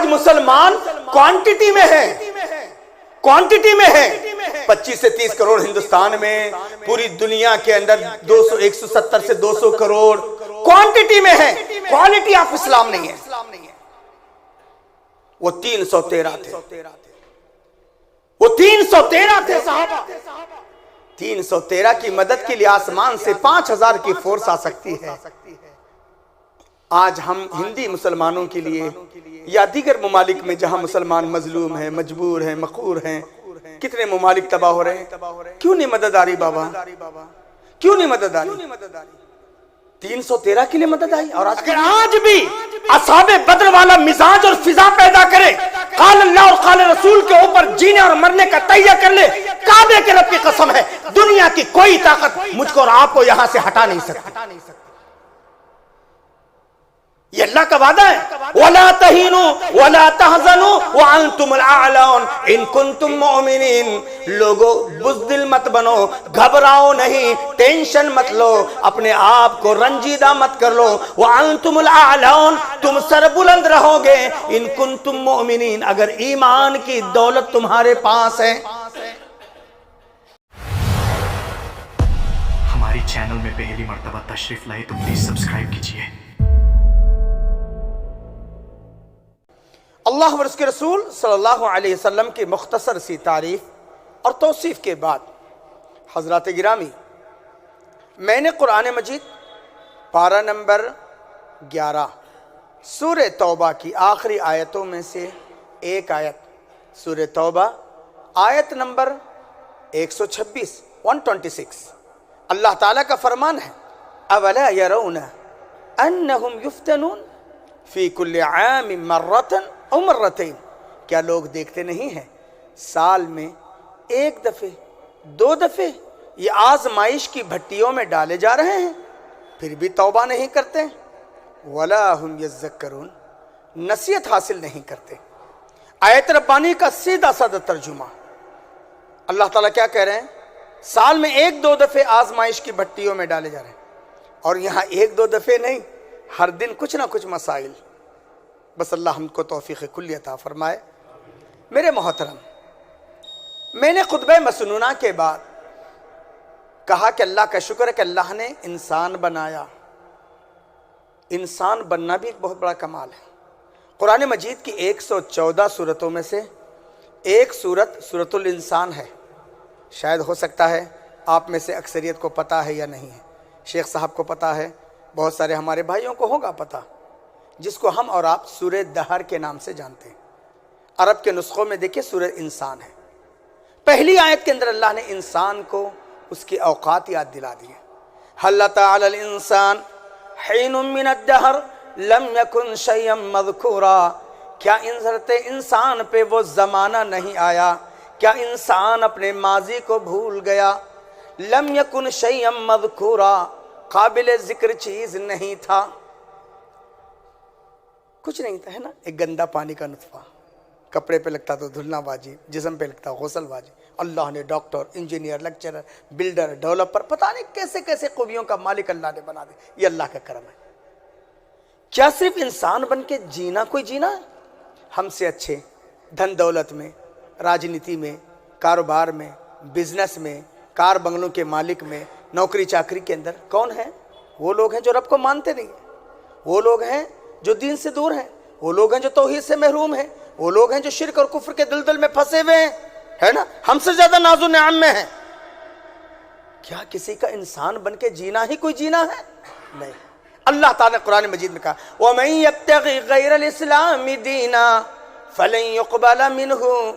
آج مسلمان کوانٹٹی میں ہے، کوانٹٹی میں ہے، 25 سے 30 کروڑ ہندوستان میں، پوری دنیا کے اندر 170 سے 200 کروڑ کوانٹٹی میں ہے، کوالٹی آف اسلام نہیں ہے۔ وہ 313 تھے، وہ 313 تھے صحابہ، 313 کی مدد کے لیے آسمان سے 5000 کی فورس آ سکتی ہے۔ آج ہم ہندی مسلمانوں کے لیے یا دیگر ممالک میں جہاں مسلمان مظلوم ہیں، مجبور ہیں، مقہور ہیں، کتنے ممالک تباہ ہو رہے ہیں، کیوں نہیں مدد آ رہی بابا؟ کیوں نہیں مدد آ رہی؟ 313 کے لیے مدد آئی۔ اور اگر آج بھی اصحاب بدر والا مزاج اور فضا پیدا کرے، قال اللہ اور قال رسول کے اوپر جینے اور مرنے کا تہیہ کر لے، کعبے کے رب کی قسم ہے، دنیا کی کوئی طاقت مجھ کو اور آپ کو یہاں سے ہٹا نہیں سکتی۔ یہ اللہ کا وعدہ ہے، وَلَا تَهِنُوا وَلَا تَحْزَنُوا وَأَنْتُمُ الْأَعْلَوْنَ إِن كُنتُم مُؤْمِنِينَ۔ لوگو بزدل مت بنو، گھبراؤ نہیں، ٹینشن مت لو، اپنے آپ کو رنجیدہ مت کر لو۔ وَأَنْتُمُ الْأَعْلَوْنَ، تم سر بلند رہو گے، إِن كُنتُم مُؤْمِنِينَ، اگر ایمان کی دولت تمہارے پاس ہے۔ ہماری چینل میں پہلی مرتبہ تشریف لائے تو پلیز سبسکرائب کیجئے۔ اللہ اور اس کے رسول صلی اللہ علیہ وسلم کی مختصر سی تعریف اور توصیف کے بعد حضرات گرامی، میں نے قرآن مجید پارہ نمبر 11 سورہ توبہ کی آخری آیتوں میں سے ایک آیت، سورہ توبہ آیت نمبر 126 اللہ تعالیٰ کا فرمان ہے، اولا یرون انہم یفتنون فی کل عام مرتن او مرتین، کیا لوگ دیکھتے نہیں ہیں سال میں ایک دفعے، 2 دفعے یہ آزمائش کی بھٹیوں میں ڈالے جا رہے ہیں، پھر بھی توبہ نہیں کرتے؟ ولا ہم یذکرون، نصیحت حاصل نہیں کرتے۔ آیت ربانی کا سیدھا سادہ ترجمہ، اللہ تعالیٰ کیا کہہ رہے ہیں؟ سال میں 1-2 دفعے آزمائش کی بھٹیوں میں ڈالے جا رہے ہیں، اور یہاں 1-2 دفعے نہیں، ہر دن کچھ نہ کچھ مسائل۔ بس اللہ ہم کو توفیق کلی عطا فرمائے۔ میرے محترم، میں نے خطبہ مسنونہ کے بعد کہا کہ اللہ کا شکر ہے کہ اللہ نے انسان بنایا۔ انسان بننا بھی ایک بہت بڑا کمال ہے۔ قرآن مجید کی 114 سورتوں میں سے ایک سورت سورۃ الانسان ہے۔ شاید ہو سکتا ہے آپ میں سے اکثریت کو پتہ ہے یا نہیں ہے، شیخ صاحب کو پتہ ہے، بہت سارے ہمارے بھائیوں کو ہوگا پتہ، جس کو ہم اور آپ سورہ دہر کے نام سے جانتے ہیں۔ عرب کے نسخوں میں دیکھیں سورہ انسان ہے۔ پہلی آیت کے اندر اللہ نے انسان کو اس کے اوقات یاد دلا دیے۔ هل أتى على الإنسان حين من الدهر لم يكن شيئا مذكورا، کیا انسان پہ وہ زمانہ نہیں آیا، کیا انسان اپنے ماضی کو بھول گیا؟ لم يكن شيئا مذكورا، قابل ذکر چیز نہیں تھا، کچھ نہیں تھا، ہے نا؟ ایک گندا پانی کا نطفہ، کپڑے پہ لگتا تو دھلنا واجب، جسم پہ لگتا غسل واجب۔ اللہ نے doctor, engineer, lecturer, builder, developer, پتہ نہیں کیسے کیسے خوبیوں کا مالک اللہ نے بنا دیا۔ یہ اللہ کا کرم ہے۔ کیا صرف انسان بن کے جینا کوئی جینا ہے؟ ہم سے اچھے دھن دولت میں، راجنیتی میں، کاروبار میں، بزنس میں، کار بنگلوں کے مالک میں، نوکری چاکری کے اندر کون ہیں؟ وہ لوگ ہیں جو رب کو مانتے نہیں ہیں، وہ لوگ ہیں جو دین سے دور ہیں، وہ لوگ ہیں جو توحید سے محروم ہیں، وہ لوگ ہیں جو شرک اور کفر کے دلدل میں پھنسے ہوئے ہیں، ہے نا؟ ہم سے زیادہ ناز و نعم میں ہیں۔ کیا کسی کا انسان بن کے جینا ہی کوئی جینا ہے؟ نہیں۔ اللہ تعالیٰ نے قرآن مجید میں کہا وَمَن يَبْتَغِ غَيْرَ الْإِسْلَامِ دِينًا فَلَن يُقْبَلَ مِنْهُ،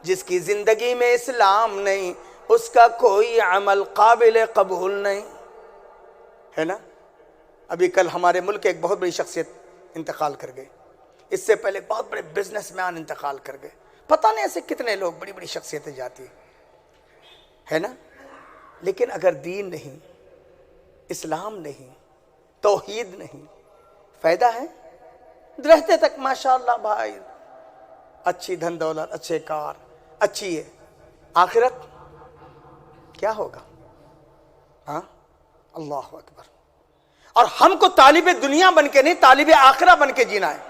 جس کی زندگی میں اسلام نہیں، اس کا کوئی عمل قابل قبول نہیں، ہے نا؟ ابھی کل ہمارے ملک ایک بہت بڑی شخصیت انتقال کر گئی، اس سے پہلے بہت بڑے بزنس مین انتقال کر گئے، پتہ نہیں ایسے کتنے لوگ، بڑی بڑی شخصیتیں جاتی ہے نا؟ لیکن اگر دین نہیں، اسلام نہیں، توحید نہیں، فائدہ ہے؟ رہتے تک ماشاءاللہ بھائی اچھی دھن دولت، اچھے کار، اچھی ہے، آخرت کیا ہوگا؟ ہاں، اللہ اکبر۔ اور ہم کو طالب دنیا بن کے نہیں، طالب آخرہ بن کے جینا ہے۔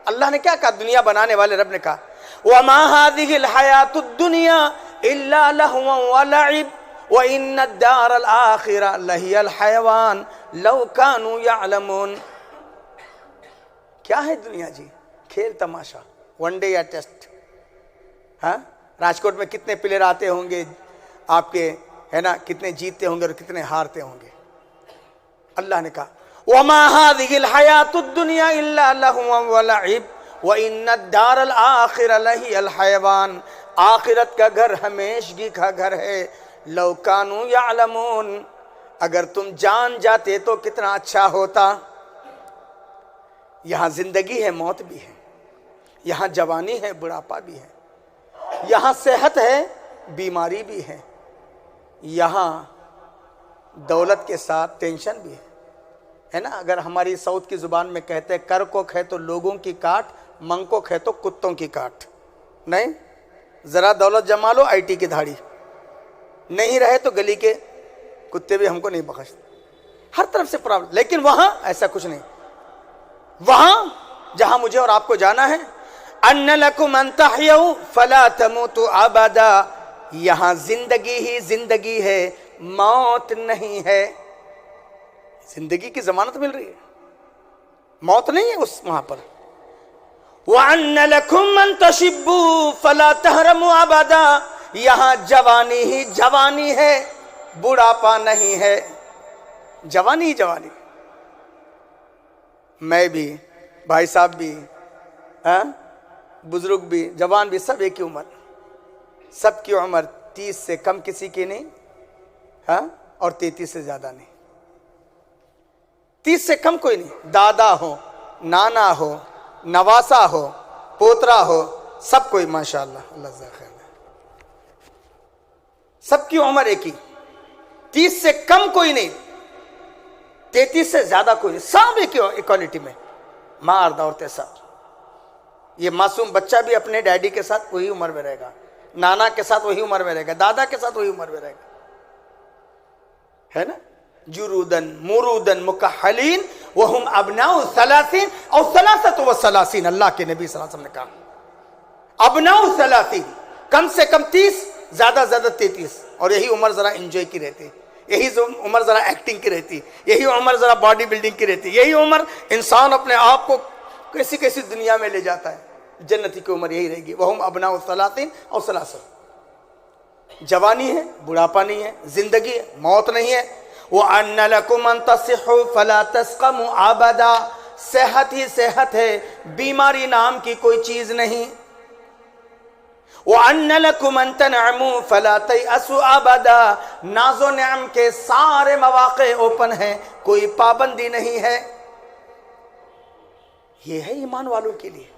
اللہ نے کیا کہا؟ دنیا بنانے والے رب نے کہا وَمَا هَذِهِ الْحَيَاةُ الدُّنْيَا إِلَّا لَهْوٌ وَلَعِبٌ وَإِنَّ الدَّارَ الْآخِرَةَ لَهِيَ الْحَيَوَانُ لَوْ كَانُوا يَعْلَمُونَ۔ کیا ہے دنیا جی؟ کھیل تماشا، ون ڈے یا ٹیسٹ۔ ہاں، راجکوٹ میں کتنے پلیئر آتے ہوں گے آپ کے، ہے نا، کتنے جیتتے ہوں گے اور کتنے ہارتے ہوں گے۔ اللہ نے کہا وَمَا هَذِهِ الْحَيَاةُ الدُّنْيَا إِلَّا لَهْوٌ وَلَعِبٌ وَإِنَّ الدَّارَ الْآخِرَةَ لَهِيَ الْحَيَوَانُ، آخرت کا گھر ہمیشگی کا گھر ہے۔ لَوْ كَانُوا يَعْلَمُونَ، اگر تم جان جاتے تو کتنا اچھا ہوتا۔ یہاں زندگی ہے، موت بھی ہے، یہاں جوانی ہے، بڑھاپا بھی ہے، یہاں صحت ہے، بیماری بھی ہے، یہاں دولت کے ساتھ ٹینشن بھی ہے نا۔ اگر ہماری ساؤتھ کی زبان میں کہتے ہیں کر کو کھے تو لوگوں کی کاٹ، منگ کو کھے تو کتوں کی کاٹ۔ نہیں، ذرا دولت جما لو، آئی ٹی کی دھاڑی، نہیں رہے تو گلی کے کتے بھی ہم کو نہیں بخشتے، ہر طرف سے پرابلم۔ لیکن وہاں ایسا کچھ نہیں، وہاں جہاں مجھے اور آپ کو جانا ہے، ان لکم ان تحیوا فلا تموتوا ابدا، یہاں زندگی ہی زندگی ہے، موت نہیں ہے۔ زندگی کی ضمانت مل رہی ہے، موت نہیں ہے اس وہاں پر۔ وَأَنَّ لَكُمْ أَن تَشِبُّوا فَلَا تَحْرَمُوا أَبَدًا، یہاں جوانی ہی جوانی ہے، بڑھاپا نہیں ہے، جوانی ہی جوانی۔ میں بھی، بھائی صاحب بھی، بزرگ بھی، جوان بھی، سب ایک ہی عمر، سب کی عمر 30 سے کم کسی کی نہیں، اور 33 سے زیادہ نہیں، 30 سے کم کوئی نہیں۔ دادا ہو، نانا ہو، نواسا ہو، پوترا ہو، سب کوئی ماشاءاللہ، اللہ جزاک خیر، سب کی عمر ایک ہی، 30 سے کم کوئی نہیں، 33 سے زیادہ کوئی نہیں، سب ایک ایکوالٹی میں، مرد عورتیں سب۔ یہ معصوم بچہ بھی اپنے ڈیڈی کے ساتھ وہی عمر میں رہے گا، نانا کے ساتھ وہی عمر میں رہے گا، دادا کے ساتھ وہی عمر میں رہے گا، ہے نا۔ جرودن مرودن مکحلین وہم ابناء ثلاثین او ثلاثت و ثلاثین، اللہ کے نبی صلی اللہ علیہ وسلم نے کہا ابناء ثلاثین، کم سے کم 30، زیادہ زیادہ 33، اور یہی عمر ذرا انجوائے کی رہتی، یہی عمر ذرا ایکٹنگ کی رہتی، یہی عمر ذرا باڈی بلڈنگ کی رہتی، یہی عمر انسان اپنے آپ کو کیسی کیسی دنیا میں لے جاتا ہے۔ جنتی کی عمر یہی رہے گی، وہم ابناء ثلاثین او ثلاثت، جوانی ہے، بڑھاپا نہیں ہے، زندگی ہے، موت نہیں ہے۔ وَأَنَّ لَكُمْ أَن تَصِحُّوا فَلَا تَسْقَمُوا أَبَدًا، صحت ہی صحت ہے، بیماری نام کی کوئی چیز نہیں۔ وَأَنَّ لَكُمْ أَن تَنْعَمُوا فَلَا تَيْأَسُوا أَبَدًا، ناز و نعم کے سارے مواقع اوپن ہیں، کوئی پابندی نہیں ہے۔ یہ ہے ایمان والوں کے لیے۔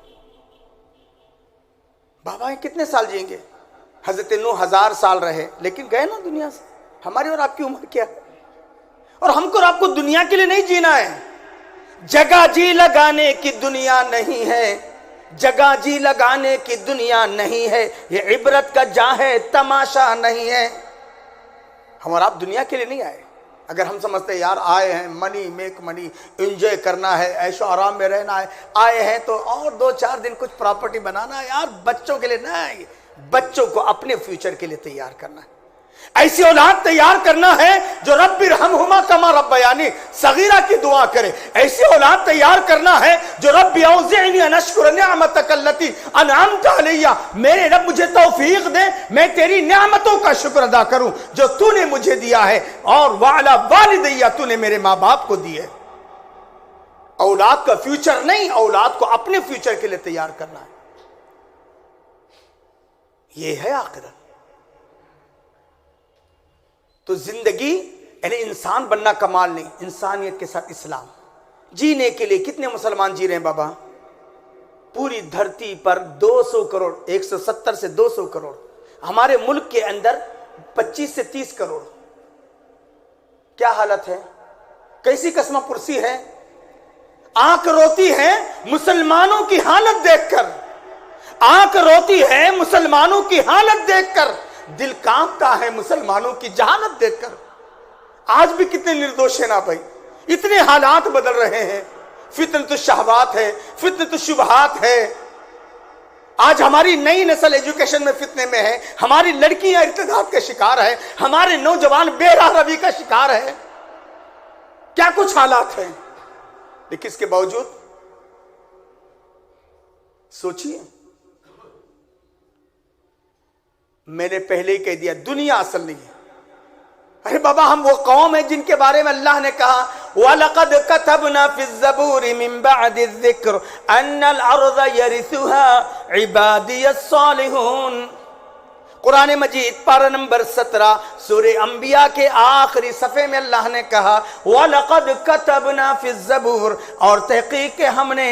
بابا کتنے سال جئیں گے؟ حضرت نوح 1000 سال رہے، لیکن گئے نا دنیا سے۔ ہماری اور آپ کی عمر کیا ہے؟ اور ہم کو اور آپ کو دنیا کے لیے نہیں جینا ہے، جگہ جی لگانے کی دنیا نہیں ہے، جگہ جی لگانے کی دنیا نہیں ہے، یہ عبرت کا جا ہے، تماشا نہیں ہے۔ ہم اور آپ دنیا کے لیے نہیں آئے۔ اگر ہم سمجھتے ہیں یار آئے ہیں منی میک منی، انجوائے کرنا ہے، عیش و آرام میں رہنا ہے، آئے ہیں تو اور 2-4 دن کچھ پراپرٹی بنانا ہے، یار بچوں کے لیے نہیں، بچوں کو اپنے فیوچر کے لیے تیار کرنا ہے، ایسی اولاد تیار کرنا ہے جو رب ارحمہما کما ربیانی صغیرہ کی دعا کرے، ایسی اولاد تیار کرنا ہے جو رب اوزعنی ان اشکر نعمتک التی انعمت علی، میرے رب مجھے توفیق دے میں تیری نعمتوں کا شکر ادا کروں جو تو نے مجھے دیا ہے، اور وعلی والدی تو نے میرے ماں باپ کو دی ہے۔ اولاد کا فیوچر نہیں، اولاد کو اپنے فیوچر کے لیے تیار کرنا ہے، یہ ہے آخرت۔ تو زندگی یعنی انسان بننا کمال نہیں، انسانیت کے ساتھ اسلام جینے کے لیے کتنے مسلمان جی رہے ہیں بابا؟ پوری دھرتی پر 200 کروڑ، 170 سے 200 کروڑ، ہمارے ملک کے اندر 25 سے 30 کروڑ، کیا حالت ہے؟ کیسی قسمہ پرسی ہے؟ آنکھ روتی ہے مسلمانوں کی حالت دیکھ کر، آنکھ روتی ہے مسلمانوں کی حالت دیکھ کر، دل کانپتا ہے مسلمانوں کی جہالت دیکھ کر۔ آج بھی کتنے نردوش ہیں نا بھائی، اتنے حالات بدل رہے ہیں، فتنۃ الشہوات ہے، فتنۃ الشبہات ہے. آج ہماری نئی نسل ایجوکیشن میں فتنے میں ہے، ہماری لڑکیاں ارتداد کے شکار ہے، ہمارے نوجوان بے راہ روی کا شکار ہے. کیا کچھ حالات ہیں، لیکن اس کے باوجود سوچئے. میں نے پہلے ہی کہہ دیا دنیا اصل نہیں ہے. ارے بابا ہم وہ قوم ہیں جن کے بارے میں اللہ نے کہا وَلَقَدْ كَتَبْنَا فِي الزَّبُورِ مِن بَعْدِ الذِّكْرِ أَنَّ الْأَرْضَ يَرِثُهَا عِبَادِيَ الصَّالِحُونَ. قرآن مجید پارہ نمبر 17 سورہ انبیاء کے آخری صفحے میں اللہ نے کہا وَلَقَدْ كَتَبْنَا فِي الزَّبُورِ، اور تحقیق کہ ہم نے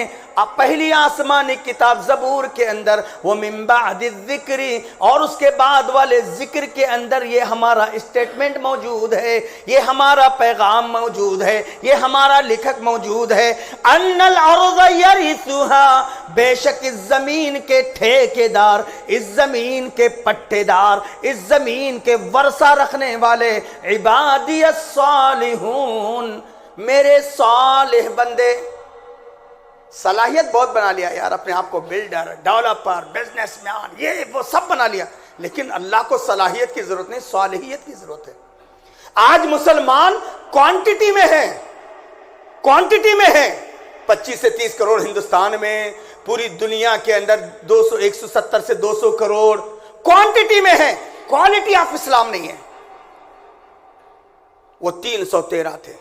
پہلی آسمانی کتاب زبور کے اندر وَمِن بَعْدِ الذِّكْرِ، اور اس کے بعد والے ذکر کے اندر یہ ہمارا اسٹیٹمنٹ موجود ہے، یہ ہمارا پیغام موجود ہے، یہ ہمارا لکھت موجود ہے. أَنَّ الْأَرْضَ يَرِثُهَا، بے شک اس زمین کے ٹھیکیدار، اس زمین کے پٹے دار، اس زمین کے ورثہ رکھنے والے عبادی الصالحون، میرے صالح بندے. صلاحیت بہت بنا لیا یار اپنے آپ کو، بلڈر، ڈیولپر، بزنس مین، یہ وہ سب بنا لیا، لیکن اللہ کو صلاحیت کی ضرورت نہیں، صالحیت کی ضرورت ہے. آج مسلمان کوانٹٹی میں ہیں، کوانٹٹی میں ہیں، 25 سے 30 کروڑ ہندوستان میں، پوری دنیا کے اندر 170 سے 200 کروڑ کوانٹٹی میں ہیں، کوالٹی آف اسلام نہیں ہے. وہ 313 تھے،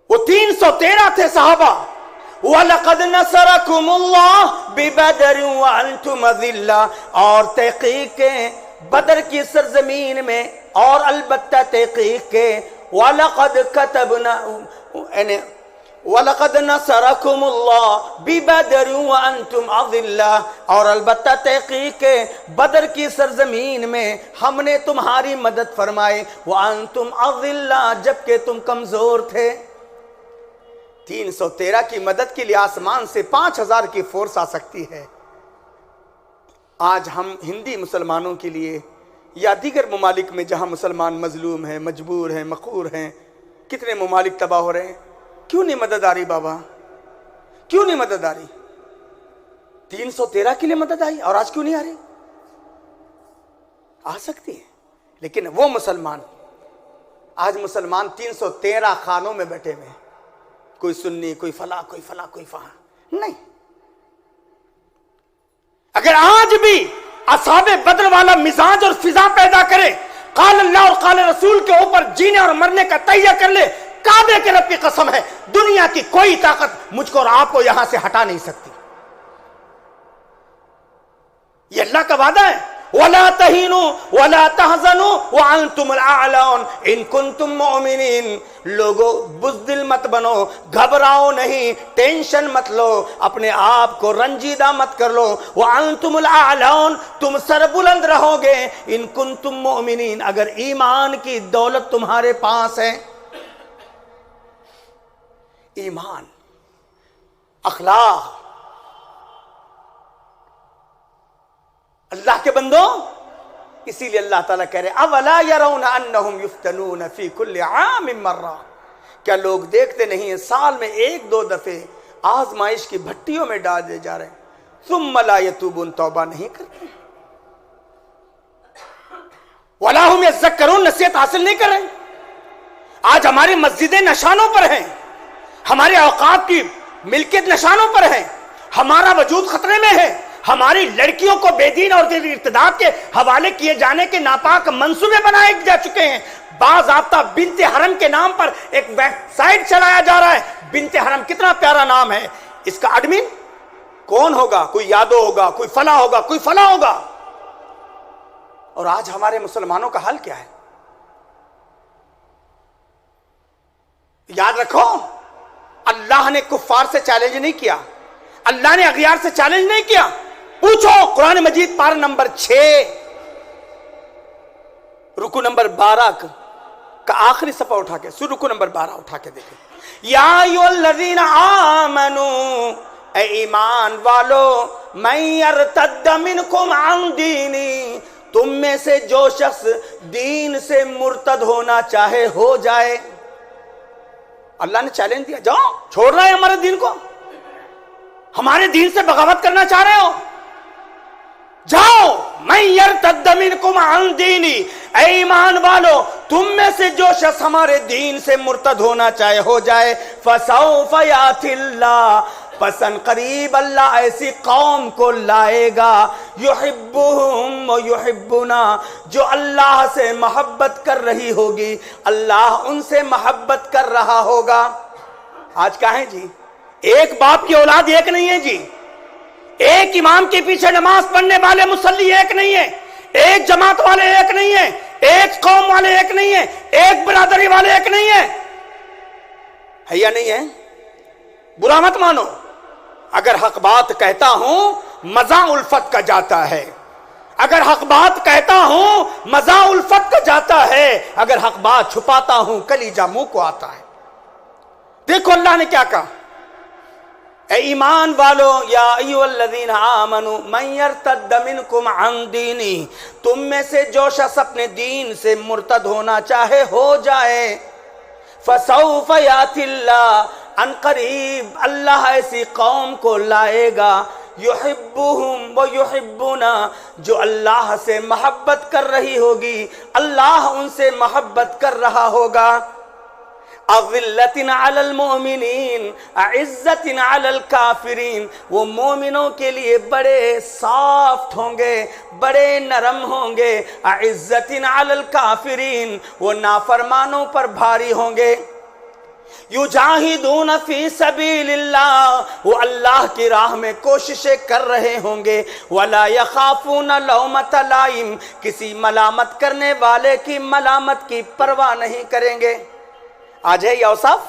وہ 313 تھے صحابہ. وَلَقَدْ نَصَرَكُمُ اللَّهُ بِبَدْرٍ وَأَنْتُمْ أَذِلَّةٌ، اور تحقیق کے بدر کی سرزمین میں، اور البتہ تحقیق کے وَلَقَدْ كَتَبْنَا وَلَقَدْ نَصَرَكُمُ اللَّهُ بِبَدْرٍ وَأَنْتُمْ أَذِلَّةٌ، اور البتہ تحقیق کے بدر کی سرزمین میں ہم نے تمہاری مدد فرمائی وَأَنْتُمْ أَذِلَّةٌ، جبکہ تم کمزور تھے. 313 کی مدد کے لیے آسمان سے 5000 کی فورس آ سکتی ہے. آج ہم ہندی مسلمانوں کے لیے یا دیگر ممالک میں جہاں مسلمان مظلوم ہیں، مجبور ہیں، مقہور ہیں، کتنے ممالک تباہ ہو رہے ہیں، کیوں نہیں مدد آ رہی بابا؟ کیوں نہیں مدد آ رہی؟ 313 کے لیے مدد آئی اور آج کیوں نہیں آ رہی؟ آ سکتی ہے، لیکن وہ مسلمان، آج مسلمان 313 خانوں میں بیٹھے ہوئے ہیں، کوئی سنی، کوئی فلاں، کوئی فلاں، کوئی فلاں نہیں. اگر آج بھی اصحاب بدر والا مزاج اور فضا پیدا کرے، قال اللہ اور قال رسول کے اوپر جینے اور مرنے کا تہیہ کر لے، کعبے کے رب کی قسم ہے دنیا کی کوئی طاقت مجھ کو اور آپ کو یہاں سے ہٹا نہیں سکتی. یہ اللہ کا وعدہ ہے وَلَا تَهِنُوا وَلَا تَحْزَنُوا وَأَنْتُمُ الْأَعْلَوْنَ إِن كُنتُم مُؤْمِنِينَ. لوگو بزدل مت بنو، گھبراؤ نہیں، ٹینشن مت لو، اپنے آپ کو رنجیدہ مت کر لو. وَأَنْتُمُ الْأَعْلَوْنَ، تم سر بلند رہو گے. إِن كُنتُم مُؤْمِنِينَ، اگر ایمان کی دولت تمہارے پاس ہے. ایمان، اخلاق. اللہ کے بندوں، اسی لیے اللہ تعالیٰ کہہ رہے اولا یرون انہم یفتنون فی کل عام مرہ، کیا لوگ دیکھتے نہیں ہیں سال میں 1-2 دفعے آزمائش کی بھٹیوں میں ڈال دے جا رہے ہیں، ثم لا یتوبون، توبہ نہیں کرتے، ولا ہم یذکرون، نصیحت حاصل نہیں کر رہے. آج ہماری مسجدیں نشانوں پر ہیں، ہمارے اوقات کی ملکیت نشانوں پر ہے، ہمارا وجود خطرے میں ہے، ہماری لڑکیوں کو بے دین اور ارتداد کے حوالے کیے جانے کے ناپاک منصوبے بنائے جا چکے ہیں. باضابطہ بنت حرم کے نام پر ایک ویب سائٹ چلایا جا رہا ہے. بنت حرم کتنا پیارا نام ہے، اس کا ایڈمن کون ہوگا؟ کوئی یادو ہوگا، کوئی فلاں ہوگا، کوئی فلاں ہوگا. اور آج ہمارے مسلمانوں کا حل کیا ہے؟ یاد رکھو، اللہ نے کفار سے چیلنج نہیں کیا، اللہ نے اغیار سے چیلنج نہیں کیا. پوچھو قرآن مجید پارہ نمبر 6 رکو نمبر 12 کا آخری صفحہ اٹھا کے، رکو نمبر 12 اٹھا کے دیکھیں. یا ایھا الذین آمنوا، اے ایمان والو، من یرتد منکم عن دینی، تم میں سے جو شخص دین سے مرتد ہونا چاہے ہو جائے. اللہ نے چیلنج دیا، جاؤ چھوڑ رہے ہیں ہمارے دین کو، ہمارے دین سے بغاوت کرنا چاہ رہے ہو، جاؤ من یرتد منکم عن دینی، اے ایمان والو تم میں سے جو شخص ہمارے دین سے مرتد ہونا چاہے ہو جائے، فسوف یاتی اللہ، پسند قریب اللہ ایسی قوم کو لائے گا، یحبہم و یحبنا، جو اللہ سے محبت کر رہی ہوگی، اللہ ان سے محبت کر رہا ہوگا۔ آج کیا ہے جی؟ ایک باپ کی اولاد ایک نہیں ہے جی، ایک امام کے پیچھے نماز پڑھنے والے مصلی ایک نہیں ہے، ایک جماعت والے ایک نہیں ہے، ایک قوم والے ایک نہیں ہے، ایک برادری والے ایک نہیں ہے یا نہیں ہے؟ برا مت مانو، اگر حق بات کہتا ہوں مزہ الفت کا جاتا ہے، اگر حق بات کہتا ہوں مزہ الفت کا جاتا ہے، اگر حق بات چھپاتا ہوں کلیجہ منہ کو آتا ہے۔ دیکھو اللہ نے کیا کہا، اے ایمان والو، یا ایھا الذین آمنوا من یرتد منکم عن دینی، تم میں سے جو شخص اپنے دین سے مرتد ہونا چاہے ہو جائے، فسوف یاتی اللہ، ان قریب اللہ ایسی قوم کو لائے گا، یحبہم و یحبنا، جو اللہ سے محبت کر رہی ہوگی، اللہ ان سے محبت کر رہا ہوگا۔ اذلۃ علی المؤمنین اعزۃ علی الکافرین، وہ مومنوں کے لیے بڑے سافٹ ہوں گے، بڑے نرم ہوں گے، اعزۃ علی الکافرین، وہ نافرمانوں پر بھاری ہوں گے۔ یجاہدون فی سبیل اللہ، وہ اللہ کی راہ میں کوششیں کر رہے ہوں گے، ولا یخافون لومۃ لائم، کسی ملامت کرنے والے کی ملامت کی پرواہ نہیں کریں گے۔ آج ہے یہ اوصاف؟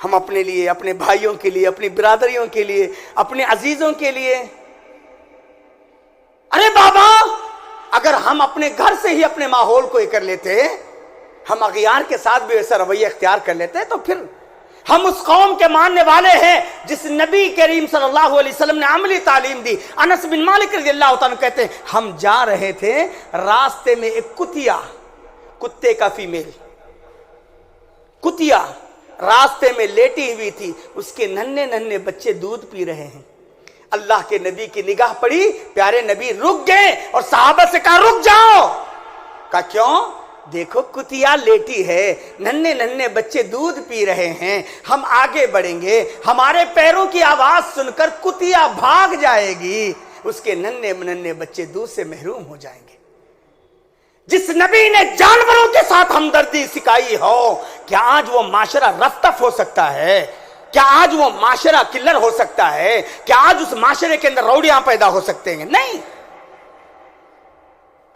ہم اپنے لیے، اپنے بھائیوں کے لیے، اپنی برادریوں کے لیے، اپنے عزیزوں کے لیے، ارے بابا اگر ہم اپنے گھر سے ہی اپنے ماحول کو یہ کر لیتے، ہم اغیار کے ساتھ بھی ایسا رویہ اختیار کر لیتے، تو پھر ہم اس قوم کے ماننے والے ہیں جس نبی کریم صلی اللہ علیہ وسلم نے عملی تعلیم دی۔ انس بن مالک رضی اللہ تعالیٰ کہتے ہیں ہم جا رہے تھے، راستے میں ایک کتیا، کتے کا فیمیل کتیا راستے میں لیٹی ہوئی تھی، اس کے ننھے ننھے بچے دودھ پی رہے ہیں۔ اللہ کے نبی کی نگاہ پڑی، پیارے نبی رک گئے اور صحابہ سے کہا رک جاؤ۔ کہا کیوں؟ دیکھو کتیا لیٹی ہے، ننھے ننھے بچے دودھ پی رہے ہیں، ہم آگے بڑھیں گے، ہمارے پیروں کی آواز سن کر کتیا بھاگ جائے گی، اس کے ننھے ننھے بچے دودھ سے محروم ہو جائیں گے۔ جس نبی نے جانوروں کے ساتھ ہمدردی سکھائی ہو، کیا آج وہ معاشرہ رفتف ہو سکتا ہے؟ کیا آج وہ معاشرہ کلر ہو سکتا ہے؟ کیا آج اس معاشرے کے اندر روڑیاں پیدا ہو سکتے ہیں؟ نہیں،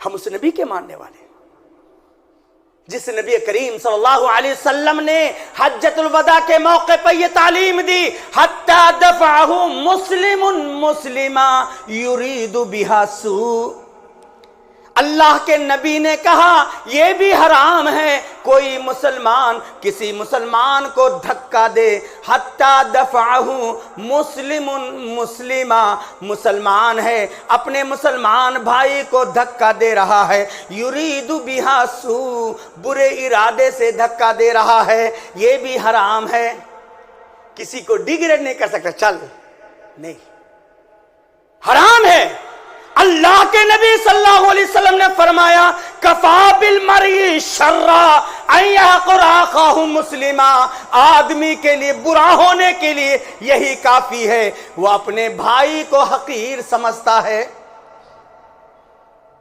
ہم اس نبی کے ماننے والے ہیں جس نبی کریم صلی اللہ علیہ وسلم نے حجۃ الوداع کے موقع پر یہ تعلیم دی، حتی دفعہ مسلم مسلما یرید بہا سوء۔ اللہ کے نبی نے کہا یہ بھی حرام ہے کوئی مسلمان کسی مسلمان کو دھکا دے، حتی دفعہ مسلم مسلما، مسلمان ہے اپنے مسلمان بھائی کو دھکا دے رہا ہے، یرید بہا سوء، برے ارادے سے دھکا دے رہا ہے، یہ بھی حرام ہے۔ کسی کو ڈیگریڈ نہیں کر سکتا، چل نہیں، حرام ہے۔ اللہ کے نبی صلی اللہ علیہ وسلم نے فرمایا کفا بالمرء شر ان یحقر اخاہ مسلما، آدمی کے لیے برا ہونے کے لیے یہی کافی ہے، وہ اپنے بھائی کو حقیر سمجھتا ہے۔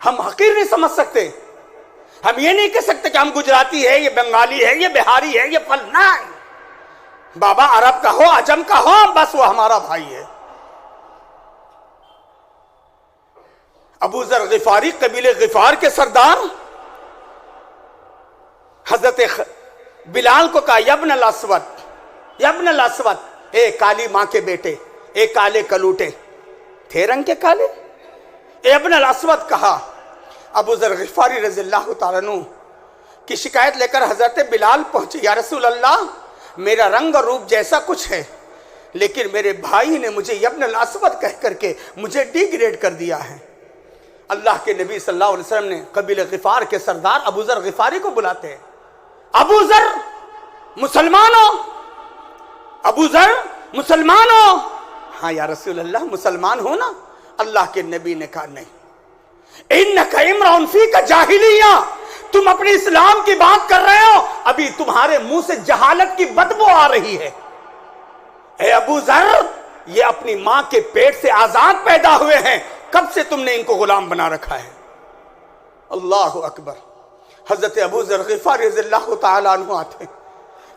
ہم حقیر نہیں سمجھ سکتے، ہم یہ نہیں کہہ سکتے کہ ہم گجراتی ہے، یہ بنگالی ہے، یہ بہاری ہے، یہ فلانا ہے، بابا عرب کا ہو عجم کا ہو بس وہ ہمارا بھائی ہے۔ ابو ذر غفاری قبیلے غفار کے سردار حضرت بلال کو کہا یبن الاسود، یبن الاسود، اے کالی ماں کے بیٹے، اے کالے کلوٹے، تھے رنگ کے کالے، اے ابن الاسود کہا۔ ابو ذر غفاری رضی اللہ تعالیٰ عنہ کی شکایت لے کر حضرت بلال پہنچے، یا رسول اللہ میرا رنگ اور روپ جیسا کچھ ہے، لیکن میرے بھائی نے مجھے یبن الاسود کہہ کر کے مجھے ڈی گریڈ کر دیا ہے۔ اللہ کے نبی صلی اللہ علیہ وسلم نے قبیلہ غفار کے سردار ابو ذر غفاری کو بلاتے ہیں، ابو ذر مسلمان ہو؟ ابو ذر مسلمان ہو؟ ہاں یا رسول اللہ مسلمان ہو نا؟ اللہ کے نبی نے کہا نہیں، انک امرؤ فیک جاہلیہ، تم اپنے اسلام کی بات کر رہے ہو، ابھی تمہارے منہ سے جہالت کی بدبو آ رہی ہے۔ اے ابو ذر، یہ اپنی ماں کے پیٹ سے آزاد پیدا ہوئے ہیں، کب سے تم نے ان کو غلام بنا رکھا ہے؟ اللہ اکبر۔ حضرت ابو ذر غفاری رضی اللہ تعالیٰ عنہ آتے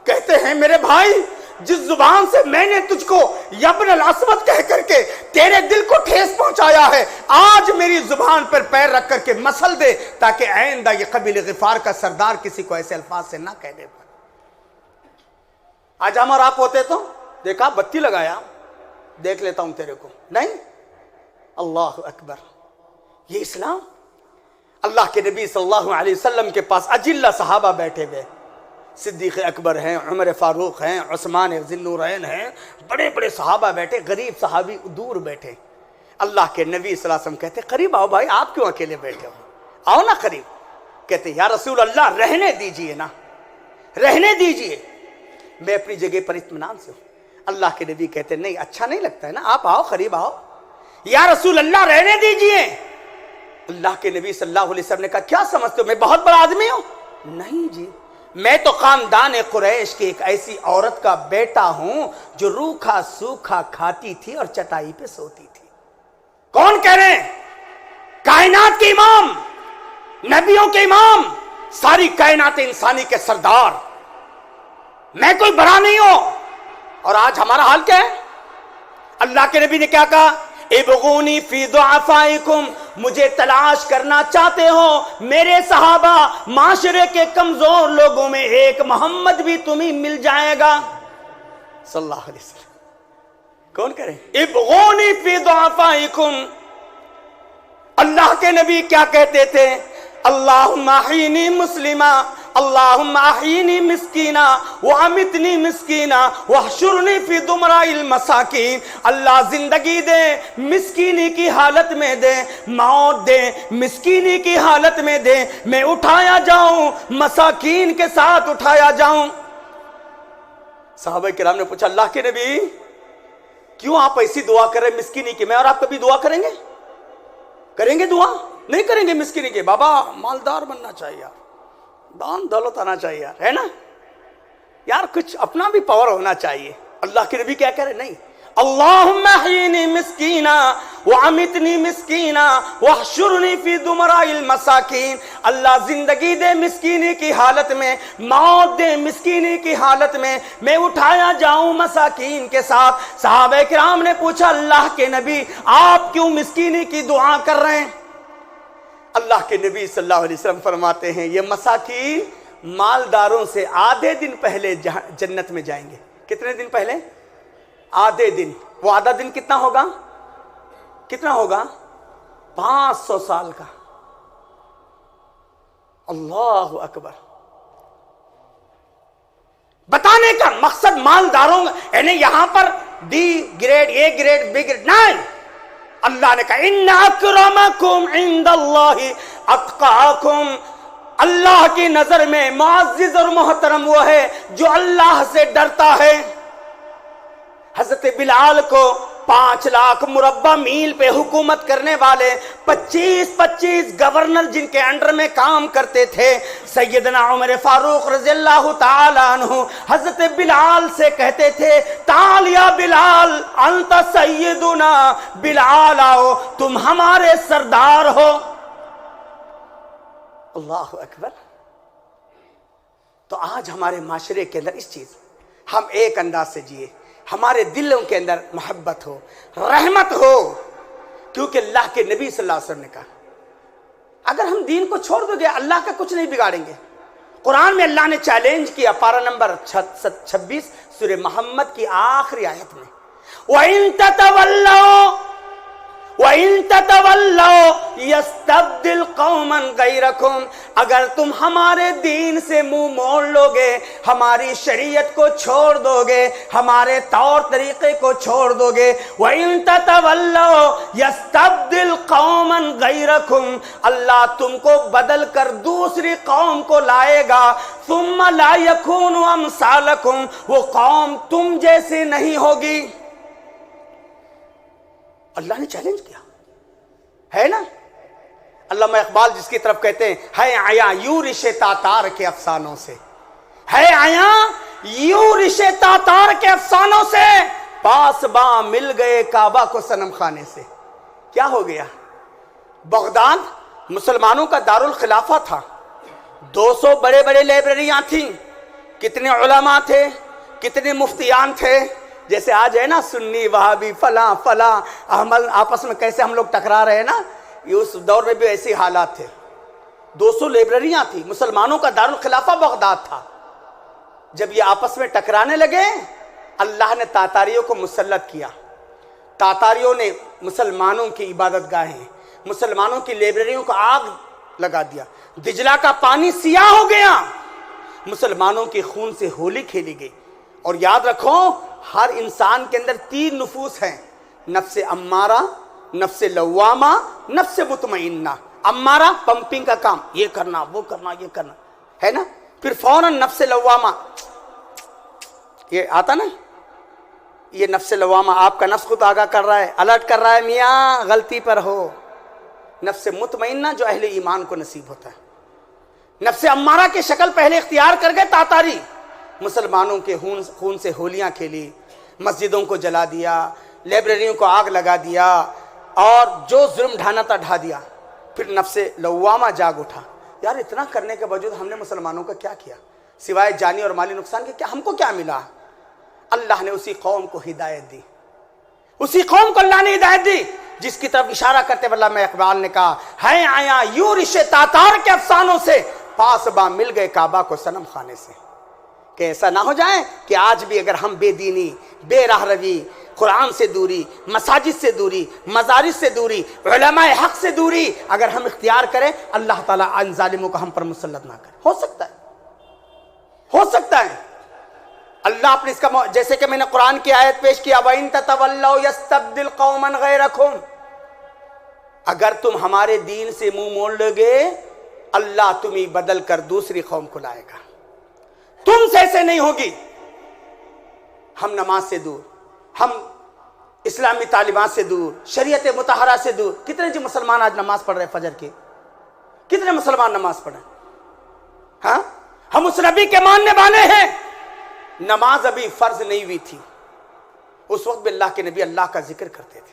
کہتے ہیں میرے بھائی، جس زبان سے میں نے تجھ کو یبن الاسود کہہ کر کے تیرے دل کو ٹھیس پہنچایا ہے، آج میری زبان پر پیر رکھ کر کے مسل دے تاکہ آئندہ یہ قبیل غفار کا سردار کسی کو ایسے الفاظ سے نہ کہہ دے۔ آج ہم اور آپ ہوتے تو دیکھا بتی لگایا دیکھ لیتا ہوں تیرے کو، نہیں۔ اللہ اکبر، یہ اسلام۔ اللہ کے نبی صلی اللہ علیہ وسلم کے پاس اجلہ صحابہ بیٹھے ہوئے، صدیق اکبر ہیں، عمر فاروق ہیں، عثمان ذی النورین ہیں، بڑے بڑے صحابہ بیٹھے، غریب صحابی دور بیٹھے۔ اللہ کے نبی صلی اللہ علیہ وسلم کہتے قریب آؤ بھائی، آپ کیوں اکیلے بیٹھے ہو، آؤ نا قریب۔ کہتے یا رسول اللہ رہنے دیجئے نا، رہنے دیجئے، میں اپنی جگہ پر اطمینان سے ہوں۔ اللہ کے نبی کہتے نہیں اچھا نہیں لگتا ہے نا، آپ آؤ قریب آؤ۔ یا رسول اللہ رہنے دیجئے۔ اللہ کے نبی صلی اللہ علیہ وسلم نے کہا کیا سمجھتے ہو میں بہت بڑا آدمی ہوں؟ نہیں جی، میں تو خاندان قریش کی ایک ایسی عورت کا بیٹا ہوں جو روکھا سوکھا کھاتی تھی اور چٹائی پہ سوتی تھی۔ کون کہہ رہے ہیں؟ کائنات کے امام، نبیوں کے امام، ساری کائنات انسانی کے سردار، میں کوئی بڑا نہیں ہوں۔ اور آج ہمارا حال کیا ہے؟ اللہ کے نبی نے کیا کہا؟ ابغونی فی ضعفائکم، مجھے تلاش کرنا چاہتے ہو میرے صحابہ، معاشرے کے کمزور لوگوں میں ایک محمد بھی تمہیں مل جائے گا صلی اللہ علیہ وسلم۔ کون کرے؟ ابغونی فی ضعفائکم۔ اللہ کے نبی کیا کہتے تھے؟ اللہم احینی مسلمہ، اللہم احینی مسکینہ وامتنی مسکینہ واحشرنی فی زمراء المساکین۔ اللہ زندگی دے مسکینی کی حالت میں دے، موت دے مسکینی کی حالت میں دے، میں اٹھایا جاؤں مساکین کے ساتھ اٹھایا جاؤں۔ صحابہ کرام نے پوچھا اللہ کے نبی کیوں آپ ایسی دعا کر رہے مسکینی کی؟ میں اور آپ کبھی دعا کریں گے؟ کریں گے دعا؟ نہیں کریں گے مسکینی کے۔ بابا مالدار بننا چاہیے یار، دان دولت آنا چاہیے یار، ہے نا یار، کچھ اپنا بھی پاور ہونا چاہیے۔ اللہ کے نبی کیا کہہ رہے؟ نہیں، اللہم احینی مسکینہ وامتنی مسکینہ واحشرنی فی زمراء المساکین۔ اللہ زندگی دے مسکینی کی حالت میں، موت دے مسکینی کی حالت میں، میں اٹھایا جاؤں مساکین کے ساتھ۔ صحابہ کرام نے پوچھا اللہ کے نبی آپ کیوں مسکینی کی دعا کر رہے ہیں؟ اللہ کے نبی صلی اللہ علیہ وسلم فرماتے ہیں یہ مساکین مالداروں سے آدھے دن پہلے جنت میں جائیں گے۔ کتنے دن پہلے؟ آدھے دن۔ وہ آدھا دن کتنا ہوگا؟ کتنا ہوگا؟ 500 سال کا۔ اللہ اکبر۔ بتانے کا مقصد مالداروں، یعنی یہاں پر D grade, A grade, B grade نہیں۔ اللہ نے کہا ان اکرمکم عند اللہ اتقاکم، اللہ کی نظر میں معزز اور محترم وہ ہے جو اللہ سے ڈرتا ہے۔ حضرت بلال کو 5 لاکھ مربع میل پہ حکومت کرنے والے 25 گورنر جن کے انڈر میں کام کرتے تھے، سیدنا عمر فاروق رضی اللہ تعالیٰ عنہ حضرت بلال سے کہتے تھے تعال یا بلال انت سیدنا، بلال آؤ تم ہمارے سردار ہو۔ اللہ اکبر۔ تو آج ہمارے معاشرے کے اندر اس چیز ہم ایک انداز سے جیے، ہمارے دلوں کے اندر محبت ہو، رحمت ہو، کیونکہ اللہ کے نبی صلی اللہ علیہ وسلم نے کہا اگر ہم دین کو چھوڑ دو گے اللہ کا کچھ نہیں بگاڑیں گے۔ قرآن میں اللہ نے چیلنج کیا، پارہ نمبر 26 سورہ محمد کی آخری آیت میں، وَإِن تَتَوَلَّوْا وَإِن تَتَوَلَّوْا يَسْتَبْدِلْ قَوْمًا غَيْرَكُمْ، اگر تم ہمارے دین سے منہ موڑ لو گے، ہماری شریعت کو چھوڑ دو گے، ہمارے طور طریقے کو چھوڑ دو گے، وَإِن تَتَوَلَّوْا يَسْتَبْدِلْ قَوْمًا غَيْرَكُمْ، اللہ تم کو بدل کر دوسری قوم کو لائے گا، ثُمَّ لَا يَكُونُ أَمْثَالَكُمْ، وہ قوم تم جیسی نہیں ہوگی۔ اللہ نے چیلنج کیا ہے نا۔ علامہ اقبال جس کی طرف کہتے ہیں ہے آیا یوں رشے تاتار کے افسانوں سے، ہے آیا یوں رشے تاتار کے افسانوں سے، پاس باں مل گئے کعبہ کو صنم خانے سے۔ کیا ہو گیا؟ بغداد مسلمانوں کا دارالخلافہ تھا، 200 بڑے بڑے لائبریریاں تھیں، کتنے علماء تھے، کتنے مفتیان تھے، جیسے آج ہے نا سنی وہابی فلاں فلاں آپس میں کیسے ہم لوگ ٹکرا رہے ہیں نا، یہ اس دور میں بھی ایسی حالات تھے۔ 200 لائبریریاں تھیں، مسلمانوں کا دارالخلافہ بغداد تھا۔ جب یہ آپس میں ٹکرانے لگے، اللہ نے تاتاریوں کو مسلط کیا۔ تاتاریوں نے مسلمانوں کی عبادت گاہیں، مسلمانوں کی لائبریریوں کو آگ لگا دیا، دجلہ کا پانی سیاہ ہو گیا، مسلمانوں کے خون سے ہولی کھیلی گئی۔ اور یاد رکھو، ہر انسان کے اندر 3 نفوس ہیں، نفس امارہ، نفس لوامہ، نفس مطمئنہ۔ امارہ پمپنگ کا کام، یہ کرنا وہ کرنا یہ کرنا ہے نا، پھر فوراً نفس لوامہ یہ آتا نا، یہ نفس لوامہ آپ کا نفس خود آگاہ کر رہا ہے، الرٹ کر رہا ہے میاں غلطی پر ہو۔ نفس مطمئنہ جو اہل ایمان کو نصیب ہوتا ہے۔ نفس امارہ کی شکل پہلے اختیار کر گئے تاتاری، مسلمانوں کے خون سے ہولیاں کھیلی، مسجدوں کو جلا دیا، لائبریریوں کو آگ لگا دیا، اور جو ظلم ڈھانا تھا ڈھا دیا۔ پھر نفس لوامہ جاگ اٹھا، یار اتنا کرنے کے باوجود ہم نے مسلمانوں کا کیا کیا، سوائے جانی اور مالی نقصان کے کیا ہم کو کیا ملا؟ اللہ نے اسی قوم کو ہدایت دی، اسی قوم کو اللہ نے ہدایت دی جس کی طرف اشارہ کرتے ہوئے علامہ اقبال نے کہا ہے آیا یوں رشے تاتار کے افسانوں سے، پاس باں مل گئے کعبہ کو صنم خانے سے۔ کہ ایسا نہ ہو جائے کہ آج بھی اگر ہم بے دینی، بے راہ روی، قرآن سے دوری، مساجد سے دوری، مزارس سے دوری، علماء حق سے دوری اگر ہم اختیار کریں، اللہ تعالیٰ ان ظالموں کو ہم پر مسلط نہ کرے۔ ہو سکتا ہے اللہ اپنے اس کا جیسے کہ میں نے قرآن کی آیت پیش کیا وَإِن تَتَوَلَّوْا يَسْتَبْدِلْ قَوْمًا غَيْرَكُمْ، اگر تم ہمارے دین سے منہ موڑ لو گے، اللہ تمہیں بدل کر دوسری قوم کو لائے گا، تم سے ایسے نہیں ہوگی۔ ہم نماز سے دور، ہم اسلامی تعلیمات سے دور، شریعت مطہرہ سے دور۔ کتنے جی مسلمان آج نماز پڑھ رہے فجر کی؟ کتنے مسلمان نماز پڑھ رہے؟ ہاں، ہم اس نبی کے ماننے والے ہیں۔ نماز ابھی فرض نہیں ہوئی تھی، اس وقت بھی اللہ کے نبی اللہ کا ذکر کرتے تھے۔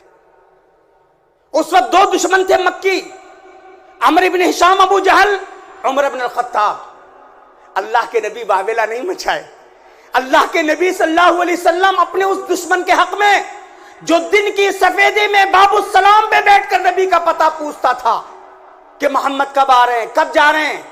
اس وقت 2 دشمن تھے مکی، عمرو بن ہشام ابو جہل، عمر بن الخطاب۔ اللہ کے نبی واویلا نہیں مچائے، اللہ کے نبی صلی اللہ علیہ وسلم اپنے اس دشمن کے حق میں جو دن کی سفیدی میں باب السلام پہ بیٹھ کر نبی کا پتہ پوچھتا تھا کہ محمد کب آ رہے ہیں، کب جا رہے ہیں،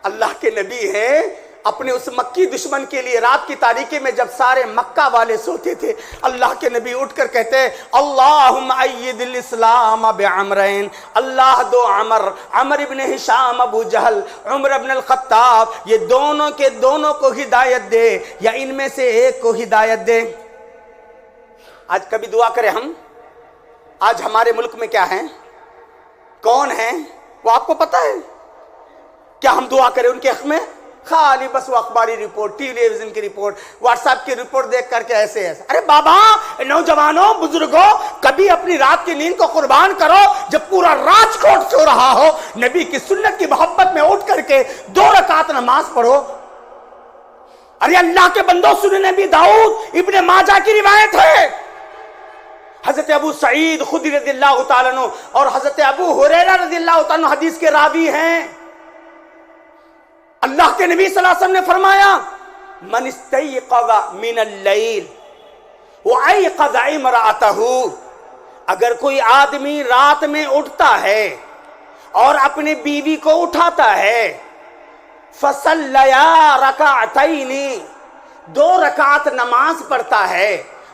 اللہ کے نبی ہیں اپنے اس مکی دشمن کے لیے رات کی تاریکی میں جب سارے مکہ والے سوتے تھے، اللہ کے نبی اٹھ کر کہتے ہیں اللہم اید الاسلام بعمرین، اللہ دو عمر ابن ہشام ابو جہل، عمر ابن الخطاب، یہ دونوں کے دونوں کو ہدایت دے، یا ان میں سے ایک کو ہدایت دے۔ آج کبھی دعا کریں ہم؟ آج ہمارے ملک میں کیا ہیں، کون ہیں وہ آپ کو پتہ ہے؟ کیا ہم دعا کریں ان کے حق میں؟ خالی بس وہ اخباری رپورٹ، ٹی ویژن کی رپورٹ، واٹس ایپ کی رپورٹ دیکھ کر کے ایسے ایسے۔ ارے بابا، نوجوانوں، بزرگوں، کبھی اپنی رات کی نیند کو قربان کرو جب پورا راجکوٹ سو رہا ہو، نبی کی سنت کی محبت میں اٹھ کر کے 2 رکعت نماز پڑھو۔ ارے اللہ کے بندوں، سنن نبی داؤد ابن ماجہ کی روایت ہے، حضرت ابو سعید خدری رضی اللہ تعالیٰ عنہ اور حضرت ابو ہریرہ رضی اللہ تعالیٰ عنہ حدیث کے راوی ہیں۔ اللہ کے نبی صلی اللہ علیہ وسلم نے فرمایا من استيقظ من اللیل وایقظ امرأتہ، اگر کوئی آدمی رات میں اٹھتا ہے اور اپنی بیوی کو اٹھاتا ہے، فصلیا رکعتین، 2 رکعت نماز پڑھتا ہے،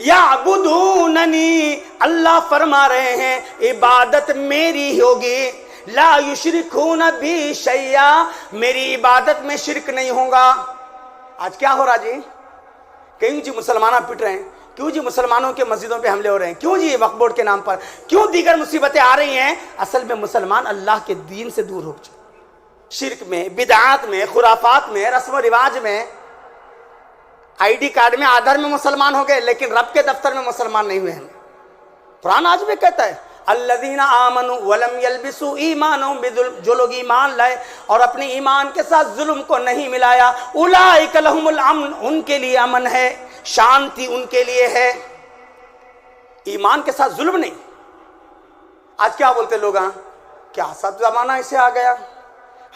یعبدوننی، اللہ فرما رہے ہیں عبادت میری ہوگی، لا یشرکون بی شیئا، میری عبادت میں شرک نہیں ہوگا۔ آج کیا ہو رہا جی؟ کیوں جی مسلمان پٹ رہے ہیں؟ کیوں جی مسلمانوں کے مسجدوں پہ حملے ہو رہے ہیں؟ کیوں جی وقف بورڈ کے نام پر؟ کیوں دیگر مصیبتیں آ رہی ہیں؟ اصل میں مسلمان اللہ کے دین سے دور ہو چکے، شرک میں، بدعات میں، خرافات میں، رسم و رواج میں۔ آئی ڈی کارڈ میں، آدھار میں مسلمان ہو گئے، لیکن رب کے دفتر میں مسلمان نہیں ہوئے ہیں۔ قرآن آج بھی کہتا ہے الذین آمنوا ولم یلبسوا ایمانہم بظلم، جو لوگ ایمان لائے اور اپنے ایمان کے ساتھ ظلم کو نہیں ملایا، اولئک لہم الامن، ان کے لیے امن ہے، شانتی ان کے لیے ہے، ایمان کے ساتھ ظلم نہیں۔ آج کیا بولتے لوگ؟ کیا سب زمانہ ایسے آ گیا،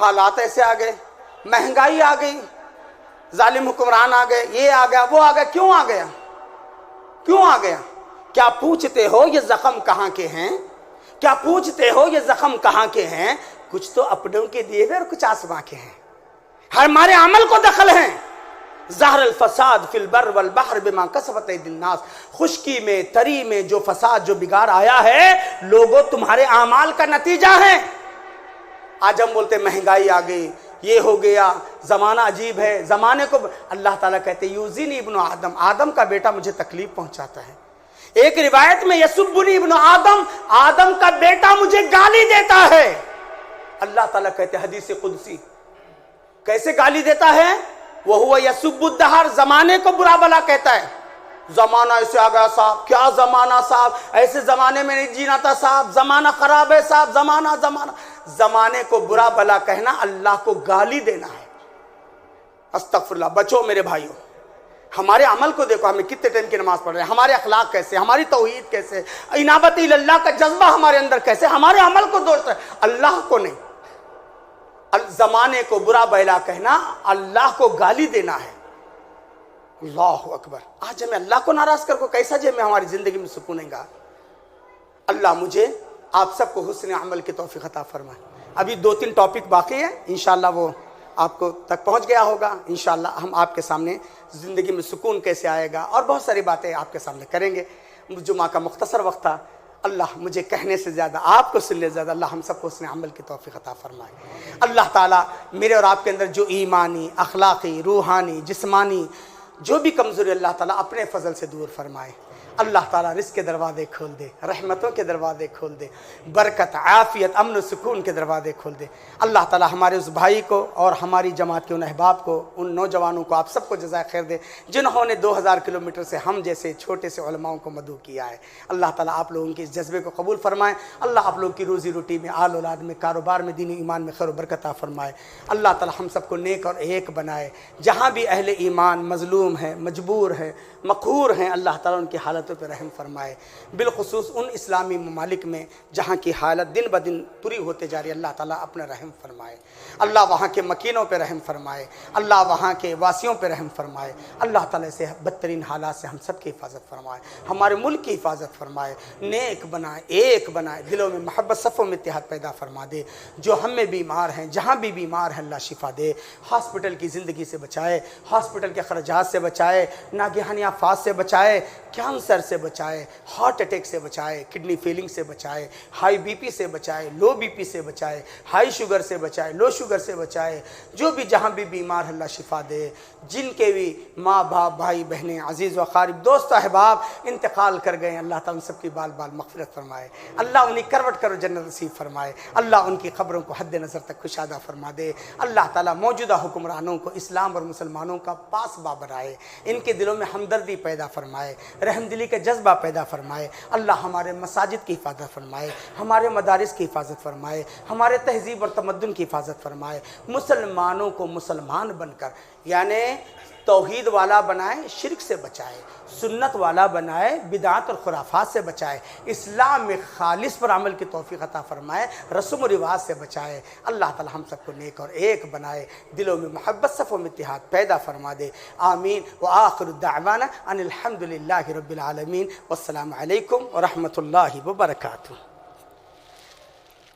حالات ایسے آ گئے، مہنگائی آ گئی، ظالم حکمران آ گئے، یہ آ گیا، وہ آ گیا۔ کیوں آ گیا؟ کیوں آ گیا؟ کیا پوچھتے ہو یہ زخم کہاں کے ہیں؟ کیا پوچھتے ہو یہ زخم کہاں کے ہیں؟ کچھ تو اپنوں کے دیے ہوئے اور کچھ آسماں کے ہیں، ہمارے عمل کو دخل ہیں۔ ظہر الفساد فی البر والبحر بما کسبت ایدی الناس، خشکی میں، تری میں جو فساد، جو بگاڑ آیا ہے، لوگوں تمہارے اعمال کا نتیجہ ہے۔ آج ہم بولتے مہنگائی آ گئی، یہ ہو گیا، زمانہ عجیب ہے، زمانے کو اللہ تعالیٰ کہتے یوزینی ابن آدم، آدم کا بیٹا مجھے تکلیف پہنچاتا ہے۔ ایک روایت میں یسبنی ابن آدم، آدم کا بیٹا مجھے گالی دیتا ہے۔ اللہ تعالیٰ کہتے حدیث قدسی، کیسے گالی دیتا ہے؟ وَهُوَ يَسُبُّ الدَّهْرَ، زمانے کو برا بلا کہتا ہے۔ زمانہ ایسے آ گیا صاحب، کیا زمانہ صاحب، ایسے زمانے میں نہیں جینا تھا صاحب، زمانہ خراب ہے صاحب، زمانہ۔ زمانے کو برا بلا کہنا اللہ کو گالی دینا ہے۔ استغفراللہ۔ بچو میرے بھائیوں، ہمارے عمل کو دیکھو، ہمیں کتنے ٹائم کی نماز پڑھ رہے ہیں، ہمارے اخلاق کیسے، ہماری توحید کیسے، انابت اللہ کا جذبہ ہمارے اندر کیسے، ہمارے عمل کو دوست ہے، اللہ کو نہیں۔ زمانے کو برا بلا کہنا اللہ کو گالی دینا ہے۔ اللہ اکبر۔ آج ہمیں اللہ کو ناراض کر کو کیسا جی میں ہماری زندگی میں سکون گا۔ اللہ مجھے آپ سب کو حسن عمل کی توفیق عطا فرمائے۔ ابھی 2-3 ٹاپک باقی ہیں، انشاءاللہ وہ آپ کو تک پہنچ گیا ہوگا۔ انشاءاللہ ہم آپ کے سامنے زندگی میں سکون کیسے آئے گا اور بہت ساری باتیں آپ کے سامنے کریں گے۔ جمعہ کا مختصر وقت تھا، اللہ مجھے کہنے سے زیادہ، آپ کو سننے سے زیادہ، اللہ ہم سب کو حسن عمل کی توفیق عطا فرمائے۔ اللہ تعالیٰ میرے اور آپ کے اندر جو ایمانی، اخلاقی، روحانی، جسمانی جو بھی کمزوری، اللہ تعالیٰ اپنے فضل سے دور فرمائے۔ اللہ تعالیٰ رزق کے دروازے کھول دے، رحمتوں کے دروازے کھول دے، برکت، عافیت، امن و سکون کے دروازے کھول دے۔ اللہ تعالیٰ ہمارے اس بھائی کو اور ہماری جماعت کے ان احباب کو، ان نوجوانوں کو، آپ سب کو جزائے خیر دے جنہوں نے 2000 کلومیٹر سے ہم جیسے چھوٹے سے علماؤں کو مدعو کیا ہے۔ اللہ تعالیٰ آپ لوگوں کے اس جذبے کو قبول فرمائے۔ اللہ آپ لوگوں کی روزی روٹی میں، آل اولاد میں، کاروبار میں، دین و ایمان میں خیر و برکت عطا فرمائے۔ اللہ تعالیٰ ہم سب کو نیک اور ایک بنائے۔ جہاں بھی اہل ایمان مظلوم ہے، مجبور ہے، مقہور ہیں، اللہ تعالیٰ ان کی حالتوں پہ رحم فرمائے۔ بالخصوص ان اسلامی ممالک میں جہاں کی حالت دن بدن پوری ہوتے جا رہی ہے، اللہ تعالیٰ اپنا رحم فرمائے۔ اللہ وہاں کے مکینوں پہ رحم فرمائے، اللہ وہاں کے واسیوں پہ رحم فرمائے۔ اللہ تعالیٰ سے بدترین حالات سے ہم سب کی حفاظت فرمائے، ہمارے ملک کی حفاظت فرمائے، نیک بنائے، ایک بنائے، دلوں میں محبت، صفوں میں اتحاد پیدا فرما دے۔ جو ہم میں بیمار ہیں، جہاں بھی بیمار ہیں، اللہ شفا دے۔ ہاسپٹل کی زندگی سے بچائے، ہاسپٹل کے خرچات سے بچائے، ناگہانی آفات سے بچائے، کینسر سے بچائے، ہارٹ اٹیک سے بچائے، کڈنی فیلنگ سے بچائے، ہائی بی پی سے بچائے، لو بی پی سے بچائے، ہائی شوگر سے بچائے، لو شوگر سے بچائے۔ جو بھی جہاں بھی بیمار ہے، اللہ شفا دے۔ جن کے بھی ماں باپ، بھائی بہنیں، عزیز و اقارب، دوست و احباب انتقال کر گئے ہیں، اللہ تعالیٰ ان سب کی بال بال مغفرت فرمائے۔ اللہ انہیں کروٹ کرو جنت نصیب فرمائے۔ اللہ ان کی قبروں کو حد نظر تک کشادہ فرما دے۔ اللہ تعالیٰ موجودہ حکمرانوں کو اسلام اور مسلمانوں کا پاسباں بنائے، ان کے دلوں میں ہمدردی پیدا فرمائے، رحم دلی کا جذبہ پیدا فرمائے۔ اللہ ہمارے مساجد کی حفاظت فرمائے، ہمارے مدارس کی حفاظت فرمائے، ہمارے تہذیب اور تمدن کی حفاظت فرمائے۔ مسلمانوں کو مسلمان بن کر، یعنی توحید والا بنائے، شرک سے بچائے، سنت والا بنائے، بدعات اور خرافات سے بچائے، اسلام میں خالص پر عمل کی توفیق عطا فرمائے، رسم و رواج سے بچائے۔ اللہ تعالی ہم سب کو نیک اور ایک بنائے، دلوں میں محبت، صفوں میں اتحاد پیدا فرما دے۔ آمین۔ وآخر دعوانا ان الحمد للہ رب العالمین، والسلام علیکم ورحمۃ اللہ وبرکاتہ۔